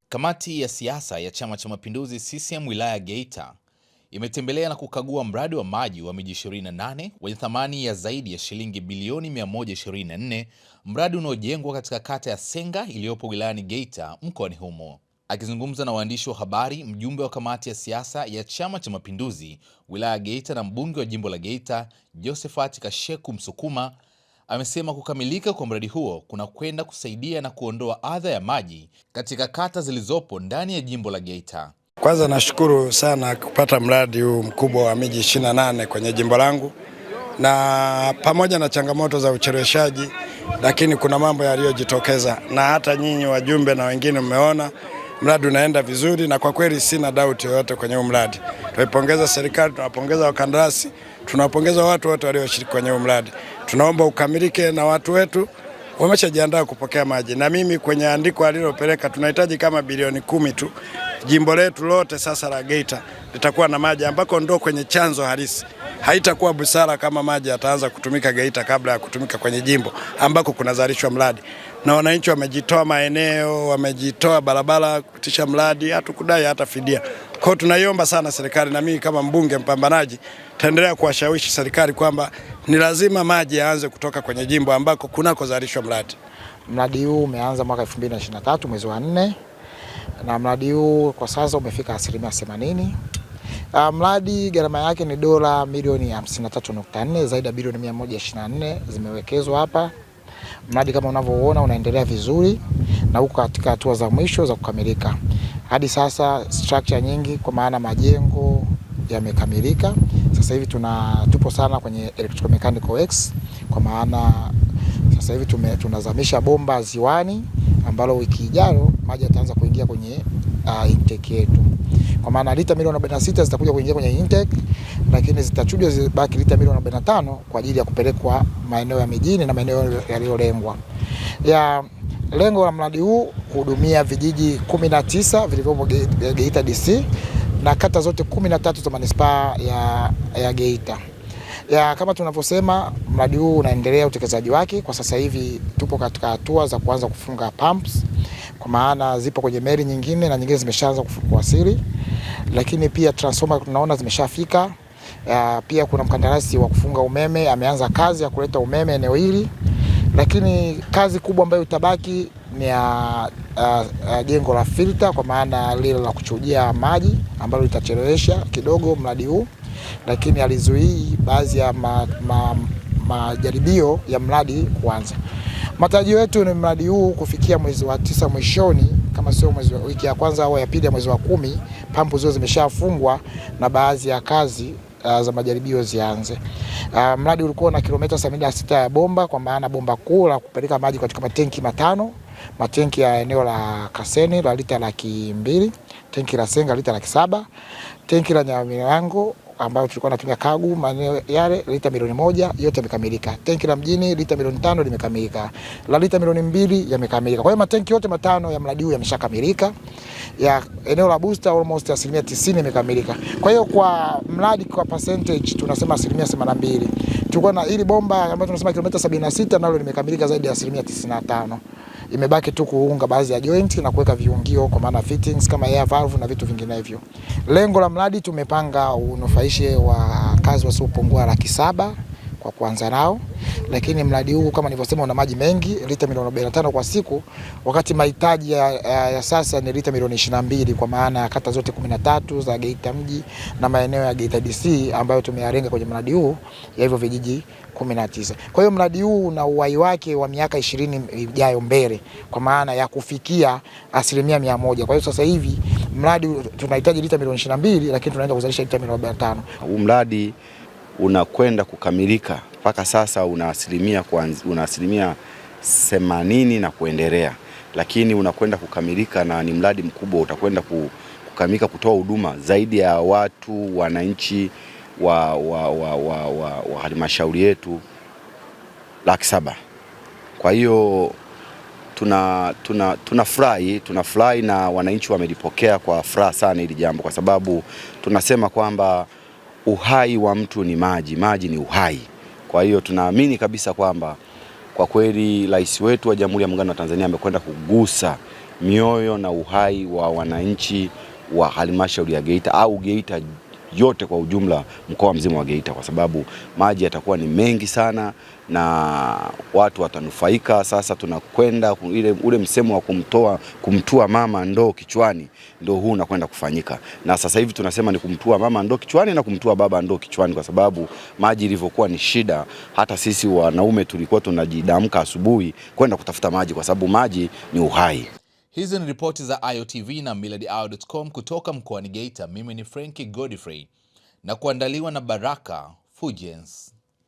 Kamati ya siasa ya Chama cha Mapinduzi CCM wilaya Geita imetembelea na kukagua mradi wa maji wa miji 28 wenye thamani ya zaidi ya shilingi bilioni 124, mradi unaojengwa katika kata ya Senga iliyopo wilayani Geita mkoani humo. Akizungumza na waandishi wa habari, mjumbe wa kamati ya siasa ya Chama cha Mapinduzi wilaya Geita na mbunge wa jimbo la Geita Josephat Kasheku Msukuma amesema kukamilika kwa mradi huo kuna kwenda kusaidia na kuondoa adha ya maji katika kata zilizopo ndani ya jimbo la Geita. Kwanza nashukuru sana kupata mradi huu mkubwa wa miji 28 kwenye jimbo langu, na pamoja na changamoto za ucheleweshaji, lakini kuna mambo yaliyojitokeza na hata nyinyi wajumbe na wengine mmeona mradi unaenda vizuri, na kwa kweli sina doubt yoyote kwenye huu mradi. Tunaipongeza serikali, tunawapongeza wakandarasi, tunawapongeza watu wote walioshiriki kwenye huu mradi. Tunaomba ukamilike na watu wetu wameshajiandaa kupokea maji, na mimi kwenye andiko alilopeleka tunahitaji kama bilioni 10 tu. Jimbo letu lote sasa la Geita litakuwa na maji ambako ndo kwenye chanzo halisi. Haitakuwa busara kama maji yataanza kutumika Geita kabla ya kutumika kwenye jimbo ambako kunazalishwa mradi. Na wananchi wamejitoa maeneo, wamejitoa barabara kutisha mradi, hatukudai hata fidia. Kwa hiyo tunaiomba sana serikali, na mimi kama mbunge mpambanaji taendelea kuwashawishi serikali kwamba ni lazima maji yaanze kutoka kwenye jimbo ambako kunakozalishwa mradi. Mradi huu umeanza mwaka 2023 mwezi wa 4, na mradi huu kwa sasa umefika 80%. Mradi gharama yake ni dola milioni 53.4, zaidi ya bilioni 124 zimewekezwa hapa. Mradi kama unavyoona unaendelea vizuri na uko katika hatua za mwisho za kukamilika. Hadi sasa structure nyingi kwa maana majengo yamekamilika. Sasa hivi tupo sana kwenye electromechanical works, kwa maana sasa hivi tunazamisha bomba ziwani ambalo wiki ijayo maji yataanza kuingia kwenye intake yetu. Kwa maana lita milioni 46 zitakuja kuingia kwenye intake, lakini zitachujwa zibaki lita milioni 45 kwa ajili ya kupelekwa maeneo ya mijini na maeneo yaliyolengwa. Lengo la mradi huu kuhudumia vijiji 19 vilivyopo Geita DC na kata zote 13 za manispaa ya Geita. Kama tunavyosema, mradi huu unaendelea utekelezaji wake. Kwa sasa hivi tupo katika hatua za kuanza kufunga pumps, kwa maana zipo kwenye meli nyingine na nyingine zimeshaanza kuwasili, lakini pia transformer tunaona zimeshafika. Pia kuna mkandarasi wa kufunga umeme ameanza kazi ya kuleta umeme eneo hili, lakini kazi kubwa ambayo itabaki ni jengo la filter, kwa maana lile la kuchujia maji ambalo litachelewesha kidogo mradi huu, lakini alizuii baadhi ya majaribio ya mradi kuanza. Matarajio yetu ni mradi huu kufikia mwezi wa 9 mwishoni, kama sio wiki ya kwanza au ya pili ya mwezi wa 10, pampu zote zimeshafungwa na baadhi ya kazi za majaribio zianze. Mradi ulikuwa na kilomita 76 ya bomba, kwa maana bomba kuu la kupeleka maji katika matenki matano, matenki ya eneo la Kaseni la lita 200,000, tenki la Senga lita 700,000, tenki la Nyamilango ambayo tulikuwa tunatumia Kagu maeneo yale lita milioni 1 yote yamekamilika. Tenki la mjini lita milioni 5 limekamilika. La lita milioni 2 yamekamilika. Kwa hiyo matenki yote matano ya mradi huu yameshakamilika. Ya eneo la booster almost 90% imekamilika. Kwa hiyo kwa mradi kwa percentage tunasema 82%. Tulikuwa na ili bomba ambayo tunasema kilomita 76 nalo limekamilika zaidi ya 95%. Imebaki tu kuunga baadhi ya joint na kuweka viungio, kwa maana fittings kama air valve na vitu vinginevyo. Lengo la mradi tumepanga unufaishe wakazi wasiopungua 700,000 kwa kuanza nao, lakini mradi huu kama nilivyosema una maji mengi, lita milioni 45 kwa siku, wakati mahitaji ya sasa ni lita milioni 22, kwa maana ya kata zote 13 za Geita mji na maeneo ya Geita DC ambayo tumeyalenga kwenye mradi huu ya hivyo vijiji 19. Kwa hiyo mradi huu una uhai wake wa miaka 20 ijayo mbele, kwa maana ya kufikia 100%. Kwa hiyo sasa hivi mradi tunahitaji lita milioni 22, lakini tunaenda kuzalisha lita milioni 45. Huu mradi unakwenda kukamilika, mpaka sasa una asilimia 80 na kuendelea, lakini unakwenda kukamilika na ni mradi mkubwa, utakwenda kukamilika kutoa huduma zaidi ya watu wananchi wa halmashauri yetu 700,000. Kwa hiyo tunafurahi na wananchi wamelipokea kwa furaha sana hili jambo, kwa sababu tunasema kwamba uhai wa mtu ni maji, maji ni uhai. Kwa hiyo tunaamini kabisa kwamba kwa kweli rais wetu wa Jamhuri ya Muungano wa Tanzania amekwenda kugusa mioyo na uhai wa wananchi wa halmashauri ya Geita au Geita yote kwa ujumla, mkoa mzima wa Geita, kwa sababu maji yatakuwa ni mengi sana na watu watanufaika. Sasa tunakwenda ule msemo wa kumtua mama ndoo kichwani, ndio huu unakwenda kufanyika. Na sasa hivi tunasema ni kumtua mama ndoo kichwani na kumtua baba ndoo kichwani, kwa sababu maji ilivyokuwa ni shida, hata sisi wanaume tulikuwa tunajidamka asubuhi kwenda kutafuta maji, kwa sababu maji ni uhai. Hizi ni ripoti za AyoTV na millardayo.com kutoka mkoani Geita. Mimi ni Frankie Godfrey na kuandaliwa na Baraka Fulgence.